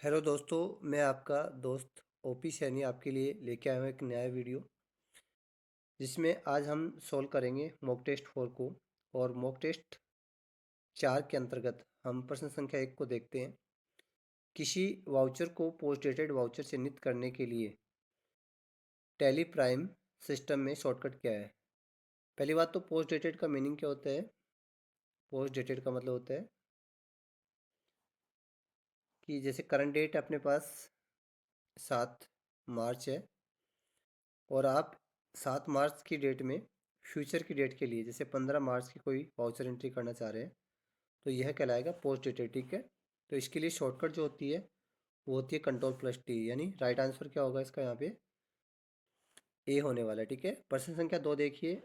Hello दोस्तों, मैं आपका दोस्त ओपी सैनी आपके लिए लेके आया हूँ एक नया वीडियो, जिसमें आज हम सॉल्व करेंगे मॉक टेस्ट 4 को। और मॉक टेस्ट 4 के अंतर्गत हम प्रश्न संख्या 1 को देखते हैं। किसी वाउचर को पोस्ट डेटेड वाउचर चिन्हित करने के लिए टैली प्राइम सिस्टम में शॉर्टकट क्या है? पहली बात तो पोस्ट डेटेड का मीनिंग क्या होता है? पोस्ट डेटेड का मतलब होता है कि जैसे करंट डेट अपने पास 7 मार्च है, और आप 7 मार्च की डेट में फ्यूचर की डेट के लिए जैसे 15 मार्च की कोई वाउचर एंट्री करना चाह रहे हैं, तो यह कहलाएगा पोस्ट डेटेड। ठीक है, तो इसके लिए शॉर्टकट जो होती है वो होती है कंट्रोल+T, यानी राइट आंसर क्या होगा इसका? यहाँ पे ए होने वाला है। ठीक है, प्रश्न संख्या 2 देखिए।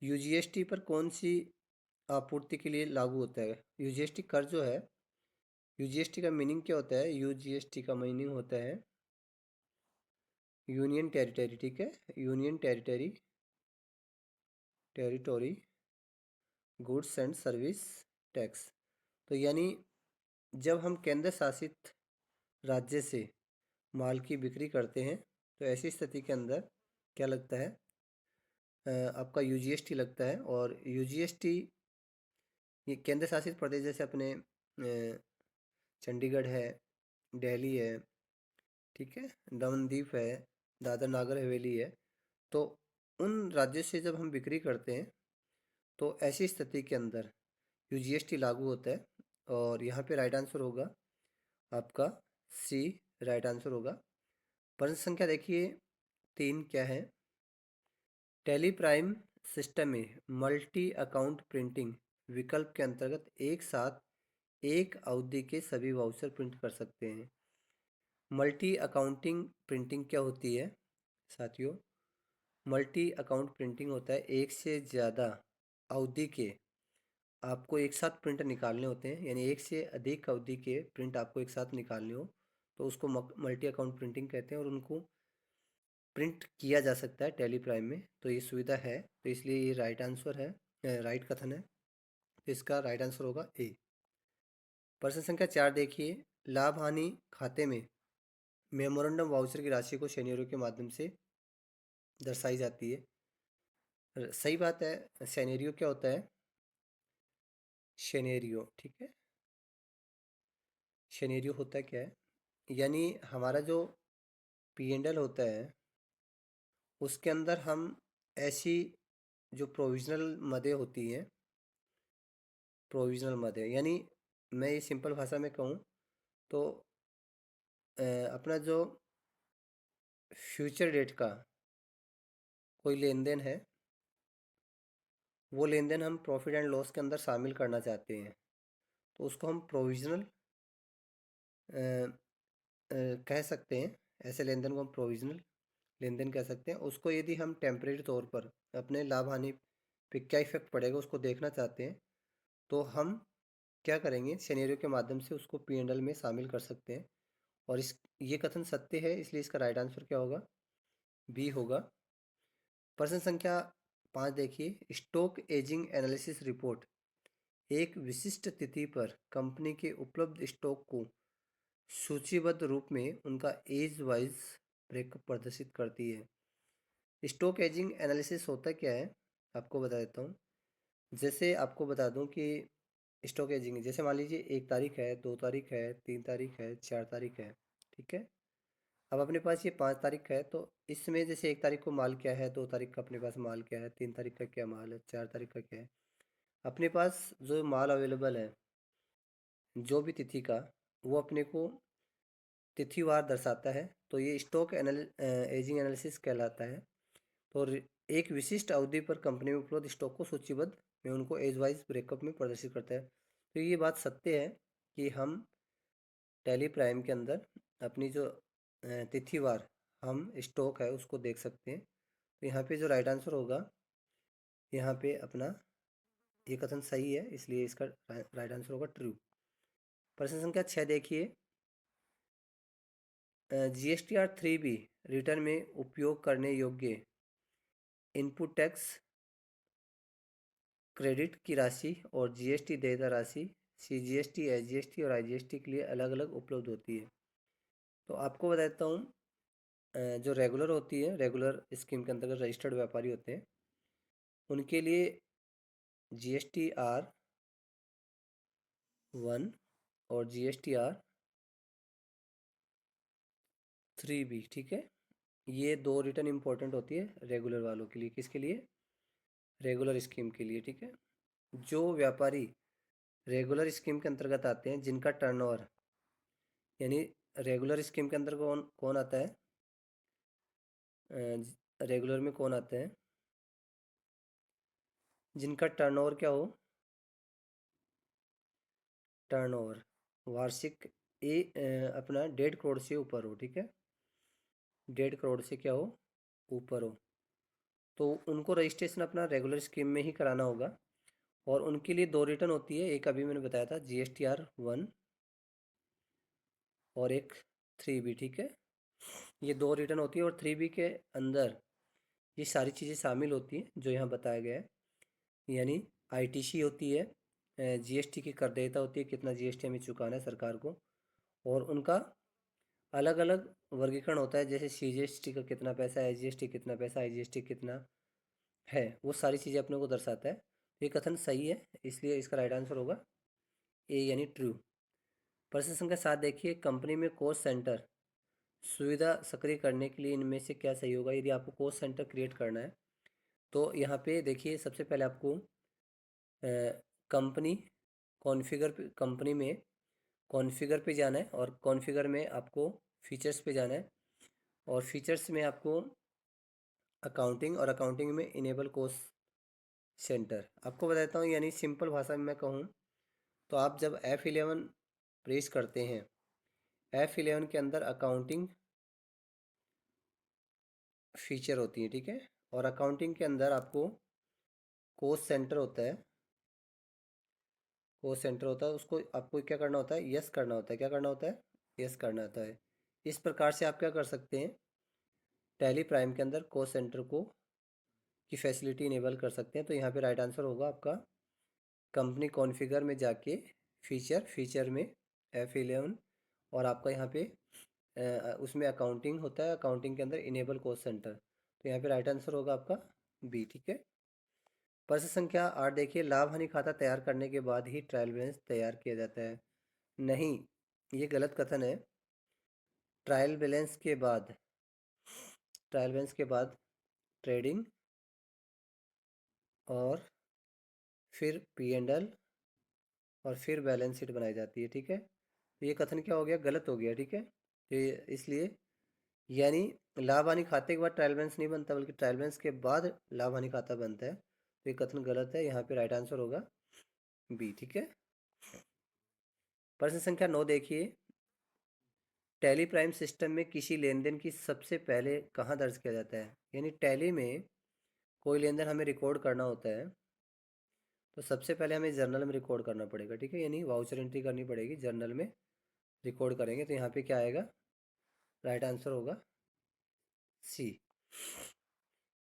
यूजीएसटी पर कौन सी आपूर्ति के लिए लागू होता है? यूजीएसटी कर जो है, यूजीएसटी का मीनिंग क्या होता है? यूजीएसटी का मीनिंग होता है यूनियन टेरिटरी। ठीक है, union territory, territory goods and service tax. तो यानी जब हम केंद्र शासित राज्य से माल की बिक्री करते हैं, तो ऐसी स्थिति के अंदर क्या लगता है? आपका यूजीएसटी लगता है। और यूजीएसटी ये केंद्र शासित प्रदेश जैसे अपने चंडीगढ़ है, दिल्ली है, ठीक है, दमनदीप है, दादर नागर हवेली है, तो उन राज्यों से जब हम बिक्री करते हैं तो ऐसी स्थिति के अंदर यूजीएसटी लागू होता है। और यहाँ पे राइट आंसर होगा आपका सी, राइट आंसर होगा। प्रश्न संख्या देखिए 3 क्या है? टैली प्राइम सिस्टम में मल्टी अकाउंट प्रिंटिंग विकल्प के अंतर्गत एक साथ एक अवधि के सभी वाउचर प्रिंट कर सकते हैं। मल्टी अकाउंटिंग प्रिंटिंग क्या होती है साथियों? मल्टी अकाउंट प्रिंटिंग होता है एक से ज़्यादा अवधि के आपको एक साथ प्रिंट निकालने होते हैं, यानी एक से अधिक अवधि के प्रिंट आपको एक साथ निकालने हो तो उसको मल्टी अकाउंट प्रिंटिंग कहते हैं, और उनको प्रिंट किया जा सकता है टैली प्राइम में। तो ये सुविधा है, तो इसलिए ये राइट आंसर है, राइट कथन है। तो इसका राइट आंसर होगा ए। प्रश्न संख्या 4 देखिए। लाभ हानि खाते में मेमोरेंडम वाउचर की राशि को शेनियरों के माध्यम से दर्शाई जाती है। सही बात है। शेनेरियो क्या होता है? शेनेरियो, ठीक है, शेनेरियो होता है क्या है? यानी हमारा जो P&L होता है उसके अंदर हम ऐसी जो प्रोविजनल मदें होती हैं, प्रोविजनल मदें यानी मैं ये सिंपल भाषा में कहूँ तो अपना जो फ्यूचर डेट का कोई लेन देन है, वो लेन देन हम प्रॉफिट एंड लॉस के अंदर शामिल करना चाहते हैं, तो उसको हम प्रोविजनल कह सकते हैं। ऐसे लेन देन को हम प्रोविजनल लेन देन कह सकते हैं। उसको यदि हम टेम्परेरी तौर पर अपने लाभ हानि पे क्या इफेक्ट पड़ेगा उसको देखना चाहते हैं, तो हम क्या करेंगे? सिनेरियो के माध्यम से उसको P&L में शामिल कर सकते हैं। और इस ये कथन सत्य है, इसलिए इसका राइट आंसर क्या होगा? बी होगा। प्रश्न संख्या 5 देखिए। स्टॉक एजिंग एनालिसिस रिपोर्ट एक विशिष्ट तिथि पर कंपनी के उपलब्ध स्टॉक को सूचीबद्ध रूप में उनका एज वाइज ब्रेकअप प्रदर्शित करती है। स्टॉक एजिंग एनालिसिस होता क्या है आपको बता देता हूँ। जैसे आपको बता दूँ कि स्टॉक एजिंग जैसे मान लीजिए 1 तारीख है, 2 तारीख है, 3 तारीख है, 4 तारीख है, ठीक है। अब अपने पास ये 5 तारीख है, तो इसमें जैसे 1 तारीख को माल क्या है, 2 तारीख का अपने पास माल क्या है, 3 तारीख का क्या माल है, 4 तारीख का क्या है। अपने पास जो माल अवेलेबल है जो भी तिथि का, वो अपने को तिथिवार दर्शाता है, तो ये स्टॉक एजिंग एनालिसिस कहलाता है। तो एक विशिष्ट अवधि पर कंपनी में उपलब्ध स्टॉक को सूचीबद्ध में उनको एज वाइज ब्रेकअप में प्रदर्शित करता है। तो ये बात सत्य है कि हम टैली प्राइम के अंदर अपनी जो तिथिवार हम स्टॉक है उसको देख सकते हैं। तो यहाँ पे जो राइट आंसर होगा, यहाँ पे अपना ये कथन सही है, इसलिए इसका राइट आंसर होगा ट्रू। प्रश्न संख्या 6 देखिए। GSTR 3B रिटर्न में उपयोग करने योग्य इनपुट टैक्स क्रेडिट की राशि और जीएसटी देयता राशि CGST, SGST और IGST के लिए अलग अलग उपलब्ध होती है। तो आपको बता देता हूँ, जो रेगुलर होती है, रेगुलर स्कीम के अंतर्गत रजिस्टर्ड व्यापारी होते हैं, उनके लिए GSTR 1 और GSTR 3B, ठीक है। ये दो रिटर्न इंपॉर्टेंट होती है रेगुलर वालों के लिए। किसके लिए? रेगुलर स्कीम के लिए, ठीक है। जो व्यापारी रेगुलर स्कीम के अंतर्गत आते हैं, जिनका टर्नओवर, यानी रेगुलर स्कीम के अंदर कौन कौन आता है, रेगुलर में कौन आता है? जिनका टर्नओवर क्या हो, टर्नओवर वार्षिक अपना 1.5 करोड़ से ऊपर हो, ठीक है। 1.5 करोड़ से क्या हो, ऊपर हो, तो उनको रजिस्ट्रेशन अपना रेगुलर स्कीम में ही कराना होगा। और उनके लिए दो रिटर्न होती है, एक अभी मैंने बताया था GSTR 1 और एक 3B, ठीक है। ये दो रिटर्न होती है और 3B के अंदर ये सारी चीज़ें शामिल होती हैं जो यहाँ बताया गया है। यानी ITC होती है, GST की कर देयता होती है, कितना GST हमें चुकाना है सरकार को, और उनका अलग अलग वर्गीकरण होता है, जैसे CGST का कितना पैसा है, SGST कितना पैसा, IGST कितना है, वो सारी चीज़ें अपने को दर्शाता है। तो ये कथन सही है, इसलिए इसका राइट आंसर होगा ए, यानी ट्रू। प्रश्न संख्या 7 देखिए, कंपनी में कोस्ट सेंटर सुविधा सक्रिय करने के लिए इनमें से क्या सही होगा? यदि आपको कोस्ट सेंटर क्रिएट करना है तो यहाँ पे देखिए, सबसे पहले आपको कंपनी कॉन्फ़िगर पे, कंपनी में कॉन्फ़िगर पे जाना है, और कॉन्फ़िगर में आपको फीचर्स पे जाना है, और फीचर्स में आपको अकाउंटिंग, और अकाउंटिंग में इनेबल कोस्ट सेंटर। आपको बताता हूँ, यानी सिंपल भाषा में मैं कहूँ तो आप जब F11 प्रेस करते हैं, F11 के अंदर अकाउंटिंग फीचर होती है, ठीक है। और अकाउंटिंग के अंदर आपको कोस्ट सेंटर होता है, कोस्ट सेंटर होता है, उसको आपको क्या करना होता है, यस करना होता है। क्या करना होता है? यस करना होता है। इस प्रकार से आप क्या कर सकते हैं, टैली प्राइम के अंदर कोस्ट सेंटर को की फैसिलिटी इनेबल कर सकते हैं। तो यहाँ पे राइट आंसर होगा आपका, कंपनी कॉन्फ़िगर में जाके फीचर में F11, और आपका यहाँ पे उसमें अकाउंटिंग होता है, अकाउंटिंग के अंदर इनेबल कोस्ट सेंटर। तो यहाँ पे राइट आंसर होगा आपका बी, ठीक है। प्रश्न संख्या 8 देखिए, लाभ हानि खाता तैयार करने के बाद ही ट्रायल बैलेंस तैयार किया जाता है। नहीं, ये गलत कथन है। ट्रायल बैलेंस के बाद, ट्रायल बैलेंस के बाद ट्रेडिंग, और फिर P&L, और फिर बैलेंस शीट बनाई जाती है, ठीक है। तो ये कथन क्या हो गया, गलत हो गया, ठीक है। तो इसलिए, यानी लाभ हानि खाते के बाद ट्रायल बैलेंस नहीं बनता, बल्कि ट्रायल बैलेंस के बाद लाभ हानि खाता बनता है। तो ये कथन गलत है, यहाँ पे राइट आंसर होगा बी, ठीक है। प्रश्न संख्या 9 देखिए, टैली प्राइम सिस्टम में किसी लेन देन की सबसे पहले कहाँ दर्ज किया जाता है? यानी टैली में कोई लेन देन हमें रिकॉर्ड करना होता है, तो सबसे पहले हमें जर्नल में रिकॉर्ड करना पड़ेगा, ठीक है। यानी वाउचर एंट्री करनी पड़ेगी, जर्नल में रिकॉर्ड करेंगे। तो यहाँ पे क्या आएगा, राइट आंसर होगा सी।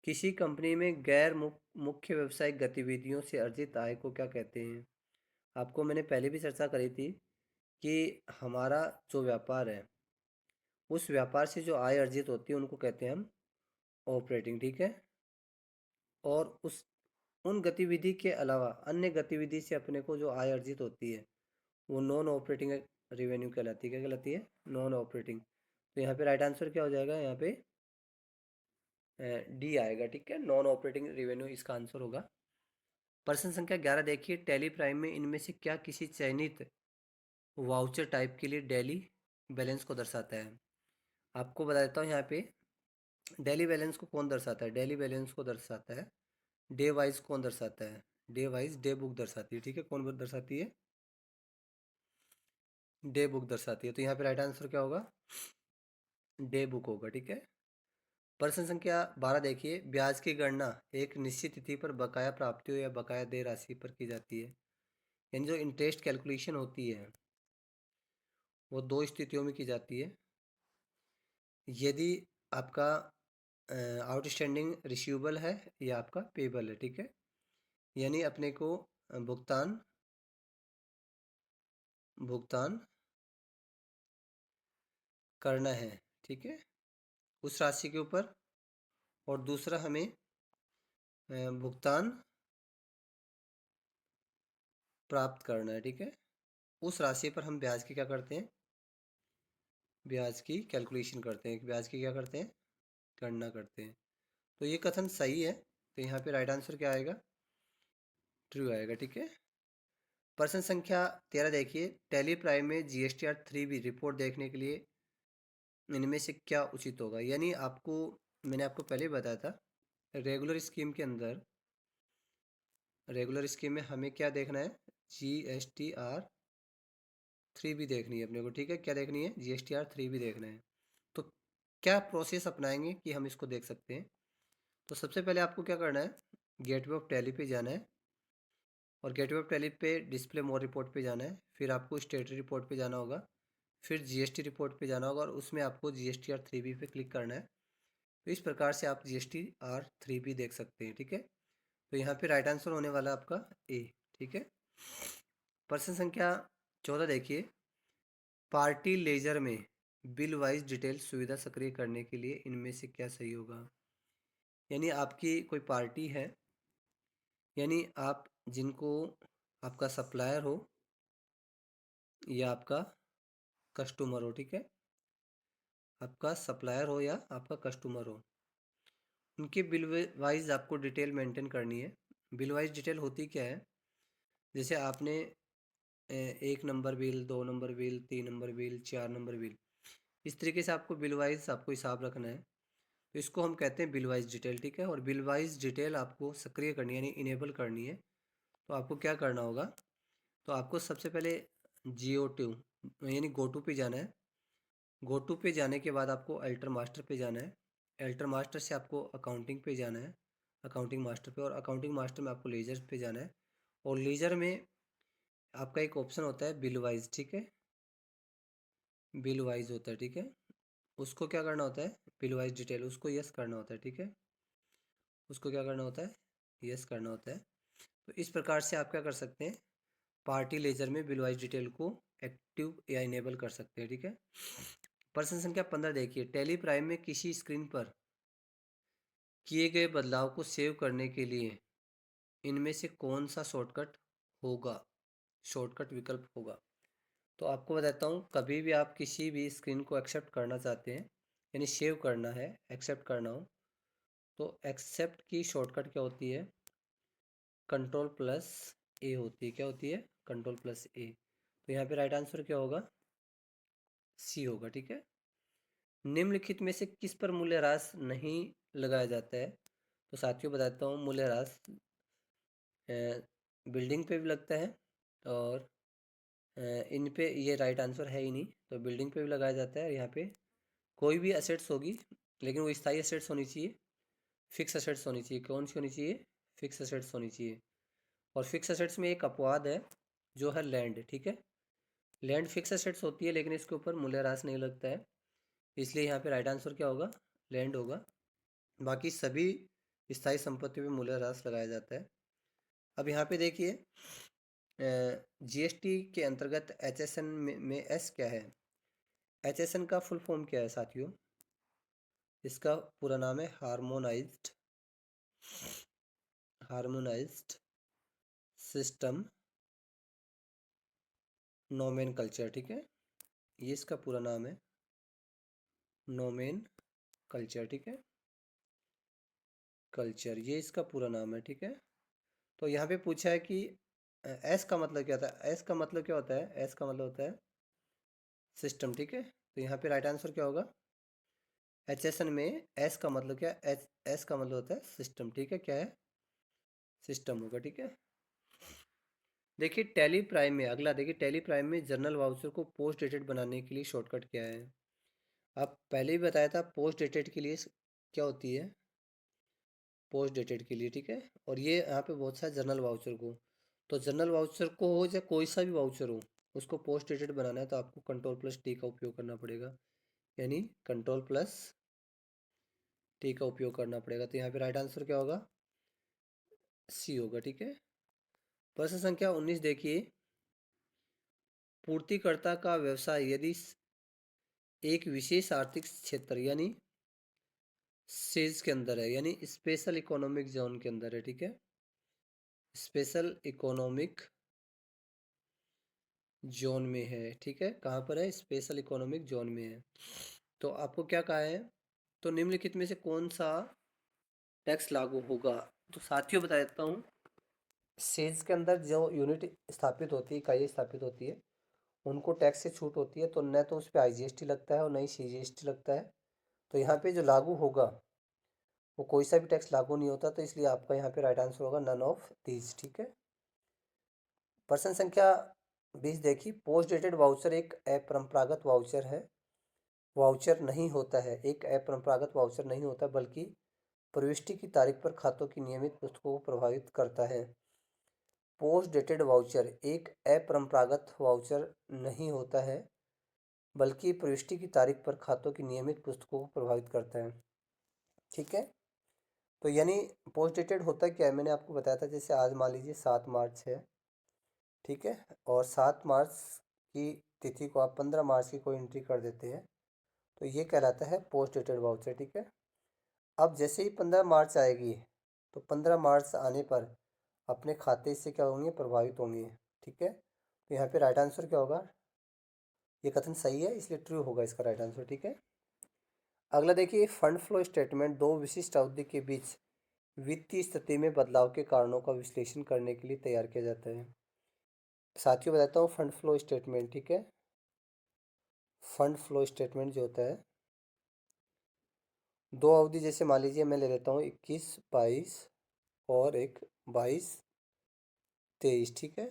किसी कंपनी में गैर मुख्य व्यावसायिक गतिविधियों से अर्जित आय को क्या कहते हैं? आपको मैंने पहले भी चर्चा करी थी कि हमारा जो व्यापार है, उस व्यापार से जो आय अर्जित होती है उनको कहते हैं हम ऑपरेटिंग, ठीक है। और उस उन गतिविधि के अलावा अन्य गतिविधि से अपने को जो आय अर्जित होती है, वो नॉन ऑपरेटिंग रेवेन्यू कहलाती है। क्या कहलाती है? Non operating. तो यहाँ पे राइट आंसर क्या हो जाएगा, यहाँ पे डी आएगा, ठीक है। नॉन ऑपरेटिंग रेवेन्यू इसका आंसर होगा। प्रश्न संख्या 11 देखिए, टैली प्राइम में इनमें से क्या किसी चयनित वाउचर टाइप के लिए डेली बैलेंस को दर्शाता है? आपको बता देता हूँ, यहाँ पे डेली बैलेंस को कौन दर्शाता है? डेली बैलेंस को दर्शाता है डे वाइज। कौन दर्शाता है? डे वाइज डे बुक दर्शाती है, ठीक है। कौन बुक दर्शाती है? डे बुक दर्शाती है। तो यहाँ पे राइट आंसर क्या होगा, डे बुक होगा, ठीक है। प्रश्न संख्या 12 देखिए, ब्याज की गणना एक निश्चित तिथि पर बकाया प्राप्तियों या बकाया देय राशि पर की जाती है। यानी जो इंटरेस्ट कैलकुलेशन होती है, वो दो स्थितियों में की जाती है। यदि आपका आउटस्टैंडिंग रिसीवेबल है या आपका पेबल है, ठीक है। यानी अपने को भुगतान भुगतान करना है, ठीक है, उस राशि के ऊपर। और दूसरा हमें भुगतान प्राप्त करना है, ठीक है। उस राशि पर हम ब्याज की क्या करते हैं, ब्याज की कैलकुलेशन करते हैं, ब्याज की क्या करते हैं, गणना करते हैं। तो ये कथन सही है, तो यहाँ पे राइट आंसर क्या आएगा, ट्रू आएगा, ठीक है। प्रश्न संख्या 13 देखिए, टैली प्राइम में GSTR 3B रिपोर्ट देखने के लिए इनमें से क्या उचित होगा। यानी आपको, मैंने आपको पहले ही बताया था, रेगुलर स्कीम के अंदर, रेगुलर स्कीम में हमें क्या देखना है, GSTR 3B देखनी है अपने को, ठीक है। क्या देखनी है, GSTR 3B देखना है। तो क्या प्रोसेस अपनाएंगे कि हम इसको देख सकते हैं। तो सबसे पहले आपको क्या करना है, गेटवे ऑफ टैली पे जाना है, और गेटवे ऑफ टैली पे डिस्प्ले मोर रिपोर्ट पे जाना है। फिर आपको स्टेटरी रिपोर्ट पे जाना होगा, फिर GST रिपोर्ट पे जाना होगा, और उसमें आपको GSTR 3B पे क्लिक करना है। तो इस प्रकार से आप GSTR 3B देख सकते हैं, ठीक है। तो यहाँ पे राइट आंसर होने वाला है आपका ए, ठीक है। प्रश्न संख्या 14 देखिए, पार्टी लेजर में बिल वाइज डिटेल सुविधा सक्रिय करने के लिए इनमें से क्या सही होगा। यानी आपकी कोई पार्टी है, यानी आप जिनको, आपका सप्लायर हो या आपका कस्टमर हो, ठीक है, आपका सप्लायर हो या आपका कस्टमर हो, उनके बिल वाइज आपको डिटेल मेंटेन करनी है। बिल वाइज डिटेल होती क्या है, जैसे आपने 1 number bill, 2 number bill, 3 number bill, 4 number bill, इस तरीके से आपको बिल वाइज आपको हिसाब रखना है। तो इसको हम कहते हैं बिल वाइज डिटेल, ठीक है। और बिल वाइज डिटेल आपको सक्रिय करनी है, यानी इनेबल करनी है। तो आपको क्या करना होगा, तो आपको सबसे पहले GO2 यानी GoTo पे जाना है। GoTo पे जाने के बाद आपको अल्टर मास्टर पे जाना है। अल्टर मास्टर से आपको अकाउंटिंग पे जाना है, अकाउंटिंग मास्टर पे, और अकाउंटिंग मास्टर में आपको लेजर पे जाना है। और लेजर में आपका एक ऑप्शन होता है बिल वाइज, ठीक है, बिल वाइज होता है, ठीक है। उसको क्या करना होता है, बिल वाइज डिटेल, उसको यस करना होता है, ठीक है। उसको क्या करना होता है, यस करना होता है। तो इस प्रकार से आप क्या कर सकते हैं, पार्टी लेजर में बिल वाइज डिटेल को एक्टिव या इनेबल कर सकते हैं, ठीक है। प्रश्न संख्या 15 देखिए, टैली प्राइम में किसी स्क्रीन पर किए गए बदलाव को सेव करने के लिए इनमें से कौन सा शॉर्टकट होगा, शॉर्टकट विकल्प होगा। तो आपको बताता हूँ, कभी भी आप किसी भी स्क्रीन को एक्सेप्ट करना चाहते हैं, यानी सेव करना है, एक्सेप्ट करना हो, तो एक्सेप्ट की शॉर्टकट क्या होती है, Ctrl+A होती है। क्या होती है, Ctrl+A। तो यहाँ पे राइट आंसर क्या होगा, सी होगा, ठीक है। निम्नलिखित में से किस पर मूल्यह्रास नहीं लगाया जाता है। तो साथियों बताता हूँ, मूल्यह्रास बिल्डिंग पे भी लगता है, और इन पे ये राइट आंसर है ही नहीं, तो बिल्डिंग पे भी लगाया जाता है। यहाँ पे कोई भी असेट्स होगी, लेकिन वो स्थायी असेट्स होनी चाहिए, फिक्स असेट्स होनी चाहिए। कौन सी होनी चाहिए, फिक्स असेट्स होनी चाहिए। और फिक्स असेट्स में एक अपवाद है, जो है लैंड, ठीक है। लैंड फिक्स असेट्स होती है, लेकिन इसके ऊपर मूल्यह्रास नहीं लगता है, इसलिए यहाँ पे राइट आंसर क्या होगा, लैंड होगा। बाकी सभी स्थायी संपत्ति में मूल्यह्रास लगाया जाता है। अब यहाँ पे देखिए, GST के अंतर्गत HSN में एस क्या है। HSN का फुल फॉर्म क्या है साथियों, इसका पूरा नाम है हार्मोनाइज्ड सिस्टम नोमेनकल्चर, ठीक है। ये इसका पूरा नाम है, नोमेनकल्चर, ठीक है, कल्चर, ये इसका पूरा नाम है, ठीक है। तो यहाँ पे पूछा है कि एस का मतलब क्या होता है, एस का मतलब क्या होता है, एस का मतलब होता है सिस्टम, ठीक है। तो यहाँ पे राइट आंसर क्या होगा, HSN में एस का मतलब क्या है, एस का मतलब होता है सिस्टम, ठीक है। क्या है, सिस्टम होगा, ठीक है। देखिए टैली प्राइम में, अगला देखिए, टैली प्राइम में जर्नल वाउचर को पोस्ट डेटेड बनाने के लिए शॉर्टकट क्या है। आप पहले ही बताया था, पोस्ट डेटेड के लिए क्या होती है, पोस्ट डेटेड के लिए, ठीक है। और ये यहाँ पे बहुत सारे जर्नल वाउचर को, तो जर्नल वाउचर को हो या कोई सा भी वाउचर हो, उसको पोस्ट डेटेड बनाना है, तो आपको Ctrl+T का उपयोग करना पड़ेगा, यानी Ctrl+T का उपयोग करना पड़ेगा। तो यहाँ पे राइट आंसर क्या होगा, सी होगा, ठीक है। प्रश्न संख्या 19 देखिए, पूर्तिकर्ता का व्यवसाय यदि एक विशेष आर्थिक क्षेत्र यानी सेज के अंदर है, यानी स्पेशल इकोनॉमिक जोन के अंदर है। ठीक है, स्पेशल इकोनॉमिक जोन में है। ठीक है, कहाँ पर है? स्पेशल इकोनॉमिक जोन में है। तो आपको क्या कहा है? तो निम्नलिखित में से कौन सा टैक्स लागू होगा? तो साथियों बता देता हूँ, सेज के अंदर जो यूनिट स्थापित होती है, इकाई स्थापित होती है, उनको टैक्स से छूट होती है। तो न तो उस पर IGST लगता है और न ही CGST लगता है। तो यहाँ पे जो लागू होगा वो कोई सा भी टैक्स लागू नहीं होता। तो इसलिए आपका यहाँ पे राइट आंसर होगा नन ऑफ दीज। ठीक है, प्रश्न संख्या 20 देखिए, पोस्ट डेटेड वाउचर एक अपरंपरागत वाउचर है, वाउचर नहीं होता है, एक अपरंपरागत वाउचर नहीं होता, बल्कि प्रविष्टि की तारीख पर खातों की नियमित पुस्तकों को प्रभावित करता है। पोस्ट डेटेड वाउचर एक अपरंपरागत वाउचर नहीं होता है, बल्कि प्रविष्टि की तारीख पर खातों की नियमित पुस्तकों को प्रभावित करता है। ठीक है, तो यानी पोस्ट डेटेड होता क्या है, मैंने आपको बताया था। जैसे आज मान लीजिए 7 मार्च है, ठीक है, और 7 मार्च की तिथि को आप 15 मार्च की कोई एंट्री कर देते हैं, तो ये कहलाता है पोस्ट डेटेड वाउचर। ठीक है, अब जैसे ही 15 मार्च आएगी, तो 15 मार्च आने पर अपने खाते से क्या होंगे? प्रभावित होंगे। ठीक है, तो यहाँ पे राइट आंसर क्या होगा? ये कथन सही है, इसलिए ट्रू होगा इसका राइट आंसर। ठीक है, अगला देखिए, फंड फ्लो स्टेटमेंट दो विशिष्ट अवधि के बीच वित्तीय स्थिति में बदलाव के कारणों का विश्लेषण करने के लिए तैयार किया जाता है। साथियों बताता हूँ फंड फ्लो स्टेटमेंट। ठीक है, फंड फ्लो स्टेटमेंट जो होता है, दो अवधि, जैसे मान लीजिए मैं ले लेता हूँ 21-22 और एक 22-23। ठीक है,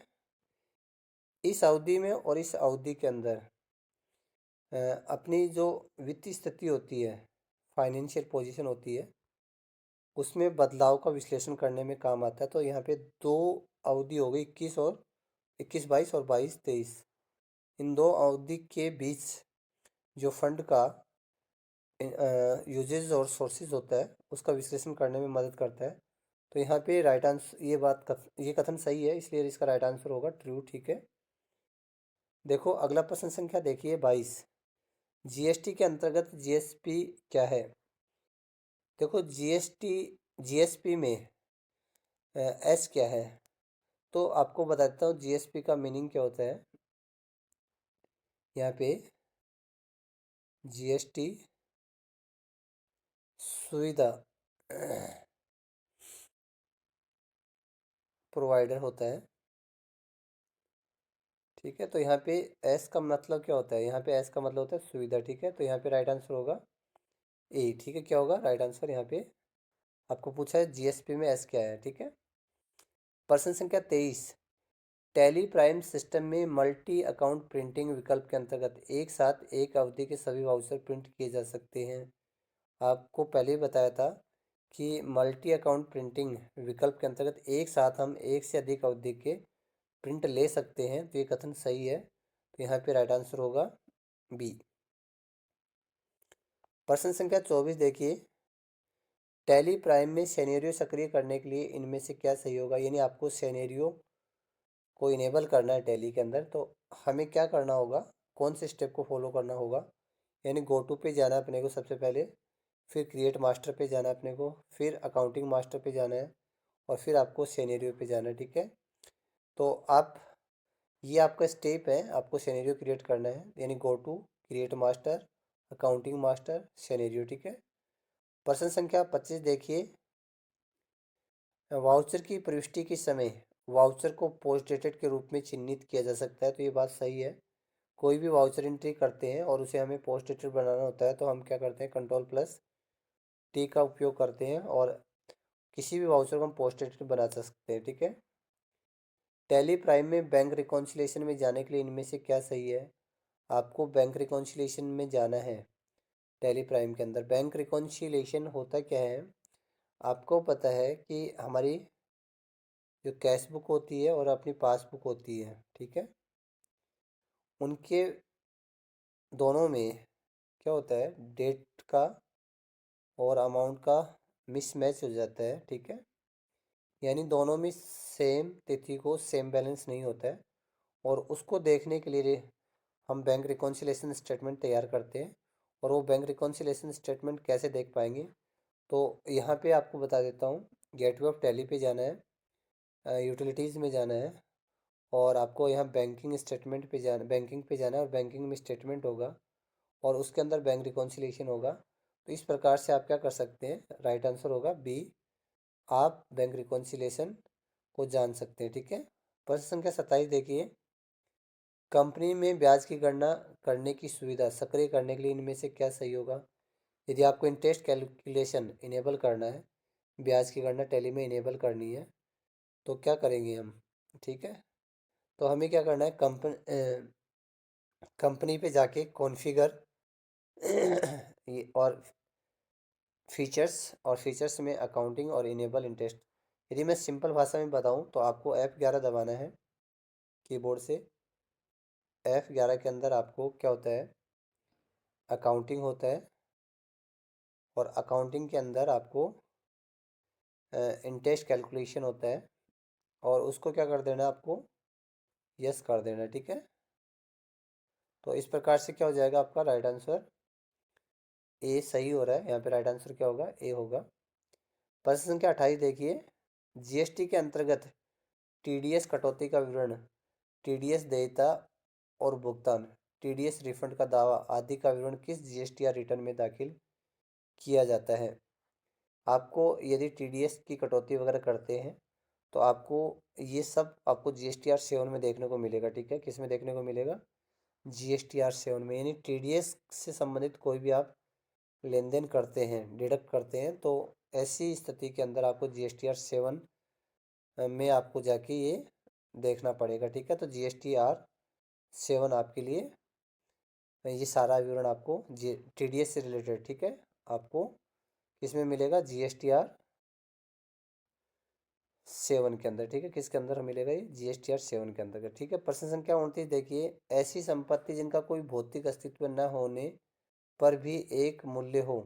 इस अवधि में और इस अवधि के अंदर अपनी जो वित्तीय स्थिति होती है, फाइनेंशियल पोजीशन होती है, उसमें बदलाव का विश्लेषण करने में काम आता है। तो यहाँ पे दो अवधि हो गई, 21-22 और 22-23। इन दो अवधि के बीच जो फंड का यूजेज और सोर्सेज होता है, उसका विश्लेषण करने में मदद करता है। तो यहाँ पे राइट आंसर, ये कथन सही है, इसलिए इसका राइट आंसर होगा ट्रू। ठीक है, देखो अगला प्रश्न संख्या देखिए 22, GST के अंतर्गत GSP क्या है? देखो GSP में S क्या है? तो आपको बता देता हूँ GSP का मीनिंग क्या होता है। यहाँ पे GST सुविधा प्रोवाइडर होता है। ठीक है, तो यहाँ पे एस का मतलब क्या होता है? यहाँ पे एस का मतलब होता है सुविधा। ठीक है, तो यहाँ पे राइट आंसर होगा ए। ठीक है, क्या होगा राइट आंसर? यहाँ पे आपको पूछा है GSP में एस क्या है। ठीक है, प्रश्न संख्या 23, टैली प्राइम सिस्टम में मल्टी अकाउंट प्रिंटिंग विकल्प के अंतर्गत एक साथ एक अवधि के सभी वाउचर प्रिंट किए जा सकते हैं। आपको पहले ही बताया था कि मल्टी अकाउंट प्रिंटिंग विकल्प के अंतर्गत एक साथ हम एक से अधिक अवधि के प्रिंट ले सकते हैं। तो ये कथन सही है, तो यहाँ पे राइट आंसर होगा बी। प्रश्न संख्या 24 देखिए, टैली प्राइम में सिनेरियो सक्रिय करने के लिए इनमें से क्या सही होगा? यानी आपको सिनेरियो को इनेबल करना है टैली के अंदर, तो हमें क्या करना होगा? कौन से स्टेप को फॉलो करना होगा? यानी गो टू पे जाना है अपने को सबसे पहले, फिर क्रिएट मास्टर पे जाना है अपने को, फिर अकाउंटिंग मास्टर पे जाना है, और फिर आपको सिनेरियो पे जाना है। ठीक है, तो आप, ये आपका स्टेप है, आपको सिनेरियो क्रिएट करना है, यानी go to, create master, accounting master, scenario. ठीक है, प्रश्न संख्या 25 देखिए, वाउचर की प्रविष्टि के समय वाउचर को पोस्ट डेटेड के रूप में चिन्हित किया जा सकता है। तो ये बात सही है। कोई भी वाउचर एंट्री करते हैं और उसे हमें पोस्ट डेटेड बनाना होता है, तो हम क्या करते हैं? Ctrl+T का उपयोग करते हैं और किसी भी वाउचर को हम पोस्ट डेटेड बना सकते हैं। ठीक है, टैली प्राइम में बैंक रिकॉन्सिलेशन में जाने के लिए इनमें से क्या सही है? आपको बैंक रिकॉन्सिलेशन में जाना है। टैली प्राइम के अंदर बैंक रिकॉन्सिलेशन होता क्या है? आपको पता है कि हमारी जो कैश बुक होती है और अपनी पासबुक होती है, ठीक है, उनके दोनों में क्या होता है? डेट का और अमाउंट का मिसमैच हो जाता है। ठीक है, यानी दोनों में सेम तिथि को सेम बैलेंस नहीं होता है, और उसको देखने के लिए हम बैंक रिकॉन्सिलेशन स्टेटमेंट तैयार करते हैं। और वो बैंक रिकॉन्सिलेशन स्टेटमेंट कैसे देख पाएंगे? तो यहाँ पे आपको बता देता हूँ, गेटवे ऑफ टैली पे जाना है, यूटिलिटीज़ में जाना है, और आपको यहाँ बैंकिंग स्टेटमेंट पे जाना, बैंकिंग पे जाना है, और बैंकिंग में स्टेटमेंट होगा और उसके अंदर बैंक रिकॉन्सिलेशन होगा। तो इस प्रकार से आप क्या कर सकते हैं, राइट आंसर होगा बी, आप बैंक रिकॉन्सिलेशन को जान सकते हैं। ठीक है, प्रश्न संख्या 27 देखिए, कंपनी में ब्याज की गणना करने की सुविधा सक्रिय करने के लिए इनमें से क्या सही होगा? यदि आपको इंटरेस्ट कैलकुलेशन इनेबल करना है, ब्याज की गणना टैली में इनेबल करनी है, तो क्या करेंगे हम? ठीक है, तो हमें क्या करना है, कंपनी पे जाके कॉन्फ़िगर और फीचर्स में अकाउंटिंग और इनेबल इंटरेस्ट। यदि मैं सिंपल भाषा में बताऊं तो आपको F11 दबाना है कीबोर्ड से। F11 के अंदर आपको क्या होता है, अकाउंटिंग होता है, और अकाउंटिंग के अंदर आपको इंटरेस्ट कैलकुलेशन होता है, और उसको क्या कर देना है, आपको यस कर देना है। ठीक है, तो इस प्रकार से क्या हो जाएगा, आपका राइट आंसर ए सही हो रहा है। यहाँ पे राइट आंसर क्या होगा, ए होगा। प्रश्न संख्या 28 देखिए, जीएसटी के अंतर्गत टीडीएस कटौती का विवरण, टीडीएस देयता और भुगतान, टीडीएस रिफंड का दावा आदि का विवरण किस जीएसटी या रिटर्न में दाखिल किया जाता है? आपको यदि टीडीएस की कटौती वगैरह करते हैं तो आपको ये सब आपको GSTR 7 में देखने को मिलेगा। ठीक है, किस में देखने को मिलेगा, GSTR 7 में। यानी टीडीएस से संबंधित कोई भी आप लेन देन करते हैं, डिडक्ट करते हैं, तो ऐसी स्थिति के अंदर आपको GSTR 7 में आपको जाके ये देखना पड़ेगा। ठीक है, तो GSTR 7 आपके लिए ये सारा विवरण आपको TDS से रिलेटेड, ठीक है, आपको किसमें मिलेगा, GSTR 7 के अंदर। ठीक है, किसके अंदर मिलेगा, ये GSTR 7 के अंदर। ठीक है, प्रश्न संख्या 29 देखिए, ऐसी संपत्ति जिनका कोई भौतिक अस्तित्व न होने पर भी एक मूल्य हो,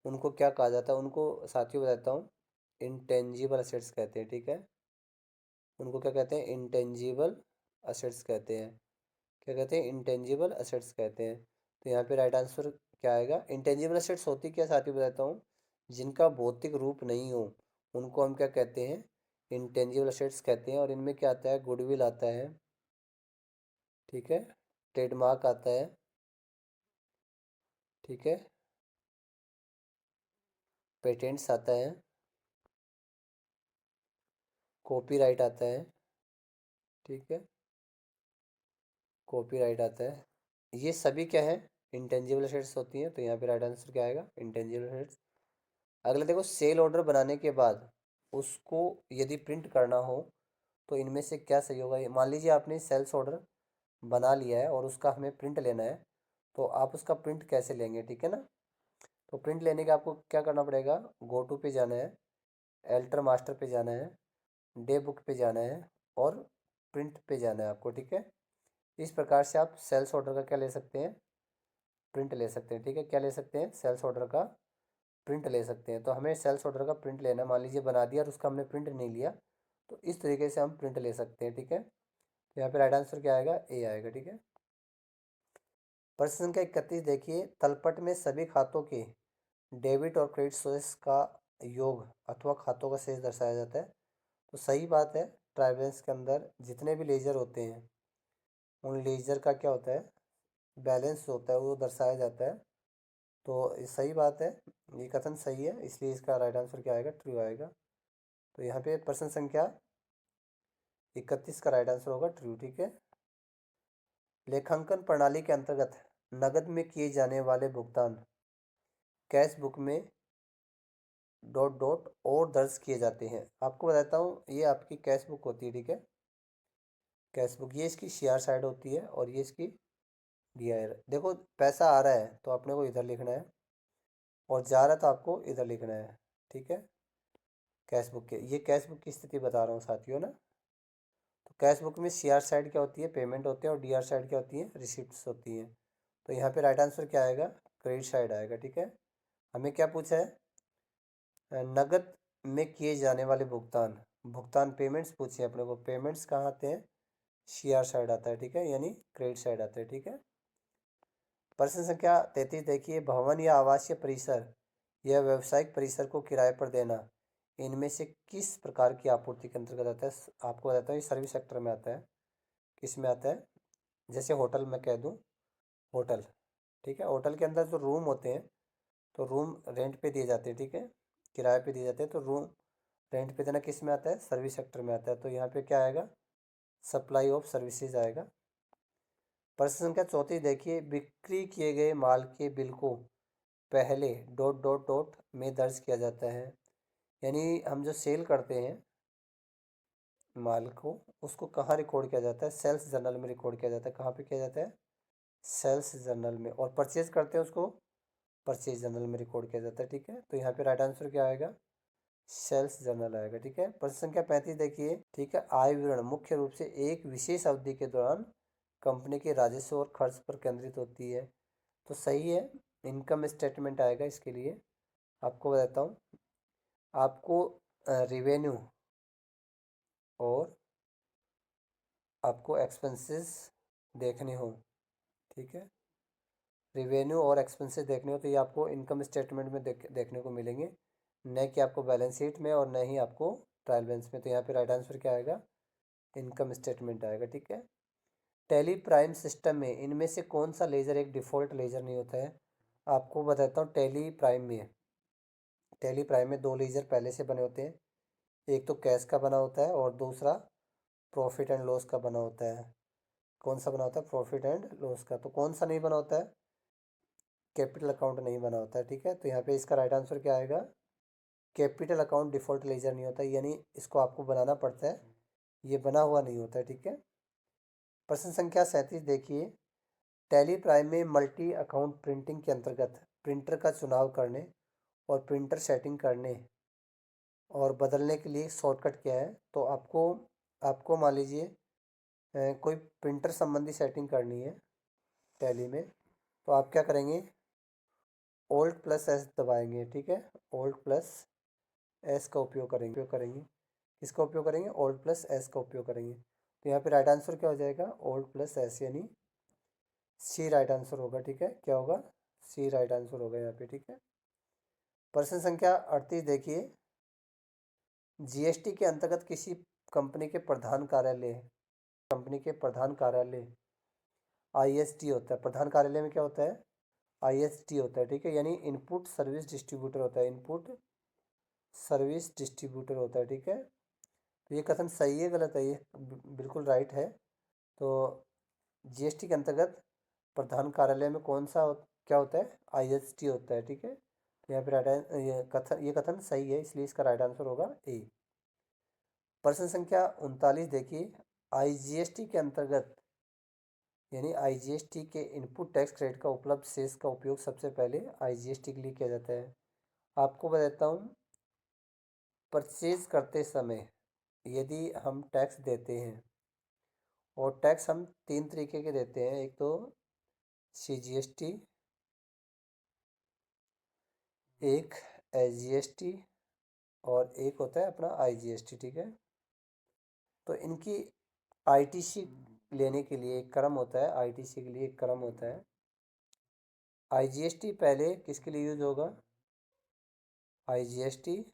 उनको क्या कहा जाता है? उनको साथियों बताता हूँ, इंटेंजिबल असेट्स कहते हैं। ठीक है, उनको क्या कहते हैं, इंटेंजिबल असेट्स कहते हैं। क्या कहते हैं, इंटेंजिबल असेट्स कहते हैं। तो यहाँ पे राइट आंसर क्या आएगा, इंटेंजिबल असेट्स होती क्या, साथ ही बताता हूँ, जिनका भौतिक रूप नहीं हो उनको हम क्या कहते हैं, इंटेंजिबल असेट्स कहते हैं। और इनमें क्या आता है, गुडविल आता है, ठीक है, ट्रेडमार्क आता है, ठीक है, पेटेंट्स आता है, कॉपीराइट आता है, ठीक है, कॉपीराइट आता है। ये सभी क्या है, इंटेंजिबल असेट्स होती हैं। तो यहाँ पे राइट आंसर क्या आएगा, इंटेंजिबल असेट्स। अगला देखो, सेल ऑर्डर बनाने के बाद उसको यदि प्रिंट करना हो तो इनमें से क्या सही होगा? मान लीजिए आपने सेल्स ऑर्डर बना लिया है और उसका हमें प्रिंट लेना है, तो आप उसका प्रिंट कैसे लेंगे? ठीक है ना, तो प्रिंट लेने का आपको क्या करना पड़ेगा, गो टू पे जाना है, एल्टर मास्टर पे जाना है, डे बुक पे जाना है, और प्रिंट पे जाना है आपको। ठीक है, इस प्रकार से आप सेल्स ऑर्डर का क्या ले सकते हैं, प्रिंट ले सकते हैं। ठीक है, क्या ले सकते हैं, सेल्स ऑर्डर का प्रिंट ले सकते हैं। तो हमें सेल्स ऑर्डर का प्रिंट लेना है, मान लीजिए बना दिया और उसका हमने प्रिंट नहीं लिया, तो इस तरीके से हम प्रिंट ले सकते हैं। ठीक है, तो यहाँ पे राइट आंसर क्या आएगा, ए आएगा। ठीक है, प्रश्न संख्या 31 देखिए, तलपट में सभी खातों के डेबिट और क्रेडिट शेष का योग अथवा खातों का शेष दर्शाया जाता है। तो सही बात है, ट्रायल बैलेंस के अंदर जितने भी लेजर होते हैं उन लेजर का क्या होता है, बैलेंस होता है, वो दर्शाया जाता है। तो ये सही बात है, ये कथन सही है, इसलिए इसका राइट आंसर क्या आएगा, ट्रू आएगा। तो यहाँ पे प्रश्न संख्या 31 का राइट आंसर होगा ट्रू। ठीक है, लेखांकन प्रणाली के अंतर्गत नकद में किए जाने वाले भुगतान कैश बुक में डॉट डॉट और दर्ज किए जाते हैं। आपको बताता हूँ, ये आपकी कैश बुक होती है। ठीक है, कैश बुक ये इसकी CR साइड होती है और ये इसकी DIR। देखो, पैसा आ रहा है तो अपने को इधर लिखना है, और जा रहा है तो आपको इधर लिखना है। ठीक है, कैश बुक के, ये कैश बुक की स्थिति बता रहा हूँ साथियों ना। तो कैश बुक में CR साइड क्या होती है, पेमेंट होते हैं, और DR साइड क्या होती है, रिसिप्ट्स होती हैं। तो यहाँ पे राइट आंसर क्या आएगा, क्रेडिट साइड आएगा। ठीक है, हमें क्या पूछा है, नगद में किए जाने वाले भुगतान, भुगतान पेमेंट्स पूछे अपने को, पेमेंट्स कहाँ आते हैं, CR साइड आता है। ठीक है, यानी क्रेडिट साइड आता है। ठीक है, प्रश्न संख्या 33 देखिए, भवन या आवासीय परिसर या व्यावसायिक परिसर को किराए पर देना इनमें से किस प्रकार की आपूर्ति के अंतर्गत आता है? आपको बताता हूँ, ये सर्विस सेक्टर में आता है। किस में आता है? जैसे होटल में कह दूँ, होटल, ठीक है, होटल के अंदर जो रूम होते हैं तो रूम रेंट पे दिए जाते हैं, ठीक है, किराए पे दिए जाते हैं। तो रूम रेंट पे देना किस में आता है? सर्विस सेक्टर में आता है। तो यहाँ पे क्या आएगा? सप्लाई ऑफ सर्विसेज आएगा। प्रश्न संख्या 34 देखिए, बिक्री किए गए माल के बिल को पहले डॉट डॉट डॉट में दर्ज किया जाता है। यानी हम जो सेल करते हैं माल को, उसको कहाँ रिकॉर्ड किया जाता है? सेल्स जर्नल में रिकॉर्ड किया जाता है। कहाँ पे किया जाता है? सेल्स जर्नल में। और परचेज करते हैं उसको परचेज जर्नल में रिकॉर्ड किया जाता है, ठीक है। तो यहाँ पे राइट आंसर क्या आएगा? सेल्स जर्नल आएगा, ठीक है। प्रश्न संख्या 35 देखिए, ठीक है, आय विवरण मुख्य रूप से एक विशेष अवधि के दौरान कंपनी के राजस्व और खर्च पर केंद्रित होती है। तो सही है, इनकम स्टेटमेंट आएगा इसके लिए। आपको बताता हूँ, आपको रिवेन्यू और आपको एक्सपेंसेस देखने हो, ठीक है, रिवेन्यू और एक्सपेंसेस देखने हो तो ये आपको इनकम स्टेटमेंट में देखने को मिलेंगे, न कि आपको बैलेंस शीट में और न ही आपको ट्रायल बैलेंस में। तो यहाँ पे राइट आंसर क्या आएगा? इनकम स्टेटमेंट आएगा, ठीक है। टैली प्राइम सिस्टम में इनमें से कौन सा लेजर एक डिफ़ॉल्ट लेजर नहीं होता है? आपको बताता हूँ, टैली प्राइम में दो लेजर पहले से बने होते हैं। एक तो कैश का बना होता है और दूसरा प्रॉफिट एंड लॉस का बना होता है। कौन सा बना होता है? प्रॉफिट एंड लॉस का। तो कौन सा नहीं बना होता है? कैपिटल अकाउंट नहीं बना होता है, ठीक है। तो यहाँ पे इसका राइट आंसर क्या आएगा? कैपिटल अकाउंट डिफ़ॉल्ट लेजर नहीं होता, यानी इसको आपको बनाना पड़ता है, ये बना हुआ नहीं होता है, ठीक है। प्रश्न संख्या 37 देखिए, टैली प्राइम में मल्टी अकाउंट प्रिंटिंग के अंतर्गत प्रिंटर का चुनाव करने और प्रिंटर सेटिंग करने और बदलने के लिए शॉर्टकट क्या है? तो आपको आपको मान लीजिए कोई प्रिंटर संबंधी सेटिंग करनी है टैली में, तो आप क्या करेंगे? Alt+S दबाएंगे, ठीक है, Alt+S का उपयोग करेंगे। किसका उपयोग करेंगे? Alt+S का उपयोग करेंगे। तो यहाँ पे राइट आंसर क्या हो जाएगा? Alt+S, यानी सी राइट आंसर होगा, ठीक है। क्या होगा? सी राइट आंसर होगा यहाँ पे, ठीक है। प्रश्न संख्या 38 देखिए, जीएसटी के अंतर्गत किसी कंपनी के प्रधान कार्यालय आईएसटी होता है। प्रधान कार्यालय में क्या होता है? आईएसटी होता है, ठीक है, यानी इनपुट सर्विस डिस्ट्रीब्यूटर होता है। इनपुट सर्विस डिस्ट्रीब्यूटर होता है, ठीक है। तो ये कथन सही है गलत है? ये बिल्कुल राइट है। तो जीएसटी के अंतर्गत प्रधान कार्यालय में क्या होता है? आईएसटी होता है, ठीक है। तो यहाँ पे ये कथन सही है, इसलिए इसका राइट आंसर होगा ए। प्रश्न संख्या 39 देखिए, आईजीएसटी के अंतर्गत यानी आईजीएसटी के इनपुट टैक्स क्रेडिट का उपलब्ध शेष का उपयोग सबसे पहले आईजीएसटी के लिए किया जाता है। आपको बताता हूँ, परचेज करते समय यदि हम टैक्स देते हैं, और टैक्स हम तीन तरीके के देते हैं, एक तो सीजीएसटी, एक एसजीएसटी और एक होता है अपना आईजीएसटी, ठीक है। तो इनकी आईटीसी लेने के लिए एक क्रम होता है, आईटीसी के लिए एक क्रम होता है। आईजीएसटी पहले किसके लिए यूज होगा? आईजीएसटी,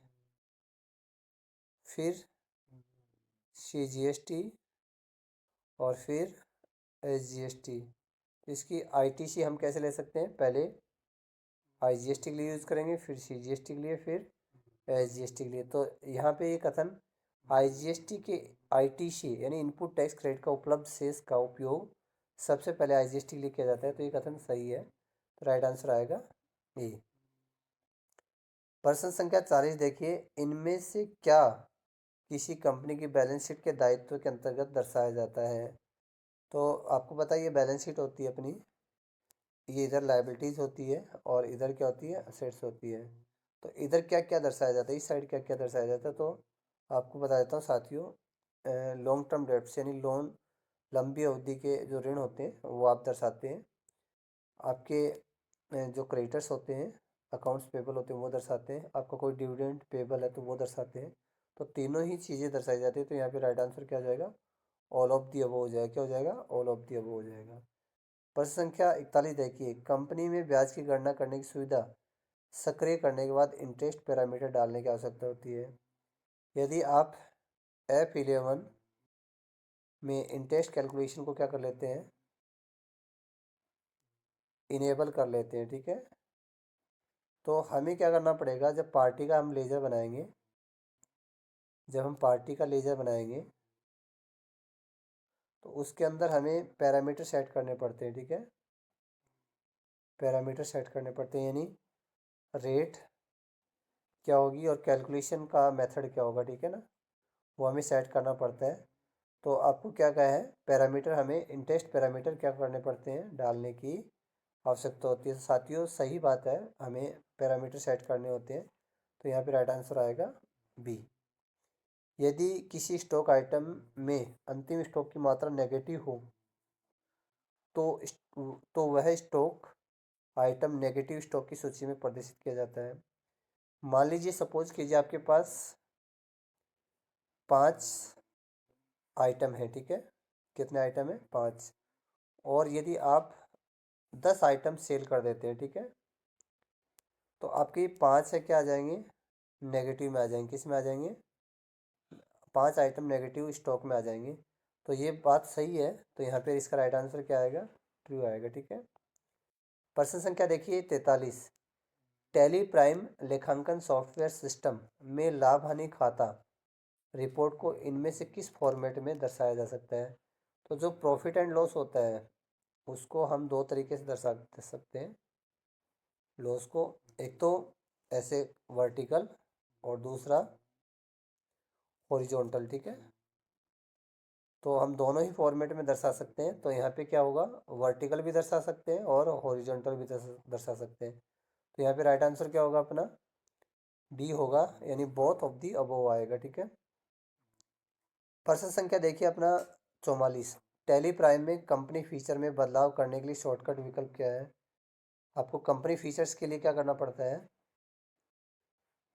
फिर सीजीएसटी और फिर एसजीएसटी। इसकी आईटीसी हम कैसे ले सकते हैं? पहले आईजीएसटी के लिए यूज़ करेंगे, फिर सीजीएसटी के लिए, फिर एसजीएसटी के लिए। तो यहाँ पे ये कथन आईजीएसटी के आईटीसी यानी इनपुट टैक्स क्रेडिट का उपलब्ध शेष का उपयोग सबसे पहले आईजीएसटी के लिए किया जाता है। तो ये कथन सही है, तो राइट आंसर आएगा ए। प्रश्न संख्या 40 देखिए, इनमें से क्या किसी कंपनी की बैलेंस शीट के दायित्व के अंतर्गत दर्शाया जाता है? तो आपको पता है ये बैलेंस शीट होती है अपनी, ये इधर लाइबिलिटीज़ होती है और इधर क्या होती है? असेट्स होती है। तो इधर क्या क्या दर्शाया जाता है, इस साइड क्या क्या दर्शाया जाता है? तो आपको बता देता हूँ साथियों, लॉन्ग टर्म डेट्स यानी लोन, लंबी अवधि के जो ऋण होते हैं वो आप दर्शाते हैं। आपके जो क्रेडिटर्स होते हैं, अकाउंट्स पेबल होते हैं, वो दर्शाते हैं। आपका कोई डिविडेंड पेबल है तो वो दर्शाते हैं। तो तीनों ही चीज़ें दर्शाई जाती है। तो यहाँ पे राइट आंसर क्या हो जाएगा? ऑल ऑफ दी अबव हो जाएगा। क्या हो जाएगा? ऑल ऑफ दी अबव हो जाएगा। प्रश्न संख्या 41 देखिए, कंपनी में ब्याज की गणना करने की सुविधा सक्रिय करने के बाद इंटरेस्ट पैरामीटर डालने की आवश्यकता होती है। यदि आप F11 में इंटरेस्ट कैलकुलेशन को क्या कर लेते हैं, इनेबल कर लेते हैं, ठीक है। तो हमें क्या करना पड़ेगा, जब पार्टी का हम लेजर बनाएंगे, जब हम पार्टी का लेजर बनाएंगे तो उसके अंदर हमें पैरामीटर सेट करने पड़ते हैं, ठीक है। पैरामीटर सेट करने पड़ते हैं, यानी रेट क्या होगी और कैलकुलेशन का मेथड क्या होगा, ठीक है ना, वो हमें सेट करना पड़ता है। तो आपको क्या क्या है, पैरामीटर हमें इंटरेस्ट पैरामीटर क्या करने पड़ते हैं, डालने की आवश्यकता होती है। साथियों सही बात है, हमें पैरामीटर सेट करने होते हैं। तो यहाँ पे राइट आंसर आएगा बी। यदि किसी स्टॉक आइटम में अंतिम स्टॉक की मात्रा नेगेटिव हो तो तो वह स्टॉक आइटम नेगेटिव स्टॉक की सूची में प्रदर्शित किया जाता है। मान लीजिए, सपोज कीजिए आपके पास 5 आइटम है, ठीक है। कितने आइटम है, 5। और यदि आप 10 आइटम सेल कर देते हैं, ठीक है, तो आपके 5 है क्या आ जाएंगे, नेगेटिव में आ जाएंगे। किस में आ जाएंगे, 5 आइटम नेगेटिव स्टॉक में आ जाएंगे। तो ये बात सही है, तो यहाँ पे इसका राइट आंसर क्या आएगा, ट्रू आएगा, ठीक है। प्रश्न संख्या देखिए 43, टैली प्राइम लेखांकन सॉफ्टवेयर सिस्टम में लाभ हानि खाता रिपोर्ट को इनमें से किस फॉर्मेट में दर्शाया जा सकता है। तो जो प्रॉफिट एंड लॉस होता है उसको हम दो तरीके से दर्शा सकते हैं लॉस को, एक तो ऐसे वर्टिकल और दूसरा हॉरिजॉन्टल, ठीक है। तो हम दोनों ही फॉर्मेट में दर्शा सकते हैं। तो यहाँ पे क्या होगा, वर्टिकल भी दर्शा सकते हैं और हॉरिजॉन्टल भी दर्शा सकते हैं। तो यहाँ पे राइट आंसर क्या होगा अपना, डी होगा, यानी बोथ ऑफ दी अबोव आएगा, ठीक है। प्रश्न संख्या देखिए अपना 44, टैली प्राइम में कंपनी फीचर में बदलाव करने के लिए शॉर्टकट विकल्प क्या है। आपको कंपनी फीचर्स के लिए क्या करना पड़ता है,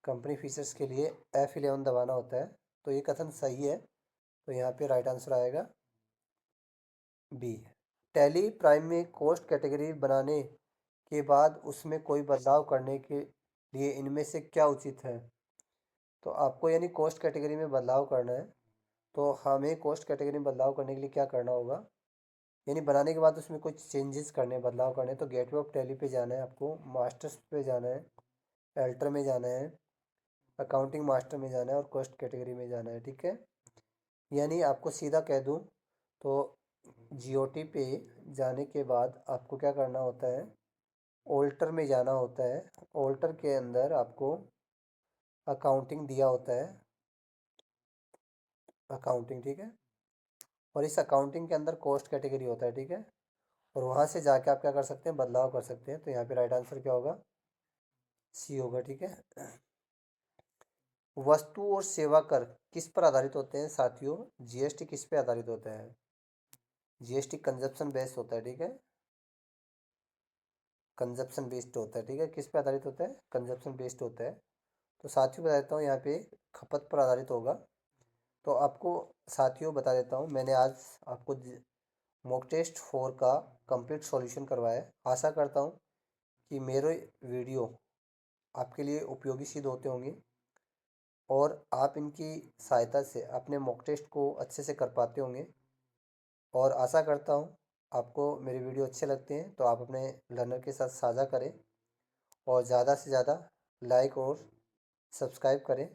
कंपनी फीचर्स के लिए F11 दबाना होता है। तो ये कथन सही है, तो यहाँ पे राइट आंसर आएगा बी। टैली प्राइम में कॉस्ट कैटेगरी बनाने के बाद उसमें कोई बदलाव करने के लिए इनमें से क्या उचित है। तो आपको यानी कॉस्ट कैटेगरी में बदलाव करना है, तो हमें कॉस्ट कैटेगरी में बदलाव करने के लिए क्या करना होगा, यानी बनाने के बाद उसमें कुछ चेंजेस करने, बदलाव करने। तो गेटवे ऑफ टैली पे जाना है, आपको मास्टर्स पे जाना है, एल्टर में जाना है, अकाउंटिंग मास्टर में जाना है और कॉस्ट कैटेगरी में जाना है, ठीक है। यानी आपको सीधा कह दूँ तो जीओटी पे जाने के बाद आपको क्या करना होता है, ऑल्टर में जाना होता है। ऑल्टर के अंदर आपको अकाउंटिंग दिया होता है, अकाउंटिंग, ठीक है। और इस अकाउंटिंग के अंदर कॉस्ट कैटेगरी होता है, ठीक है। और वहाँ से जाके आप क्या कर सकते हैं, बदलाव कर सकते हैं। तो यहाँ पे राइट आंसर क्या होगा, सी होगा, ठीक है। वस्तु और सेवा कर किस पर आधारित होते हैं साथियों, जीएसटी किस पे आधारित होता है, जीएसटी कंजप्शन बेस्ड होता है, ठीक है। कंजप्शन बेस्ड होता है, ठीक है। किस पे आधारित होता है, कंजप्शन बेस्ड होता है। तो साथियों बता देता हूँ, यहाँ पे खपत पर आधारित होगा। तो आपको साथियों बता देता हूँ, मैंने आज आपको मॉक टेस्ट 4 का कंप्लीट सॉल्यूशन करवाया है। आशा करता हूँ कि मेरे वीडियो आपके लिए उपयोगी सिद्ध होते होंगे और आप इनकी सहायता से अपने मॉक टेस्ट को अच्छे से कर पाते होंगे। और आशा करता हूँ आपको मेरे वीडियो अच्छे लगते हैं, तो आप अपने लर्नर के साथ साझा करें और ज़्यादा से ज़्यादा लाइक और सब्सक्राइब करें।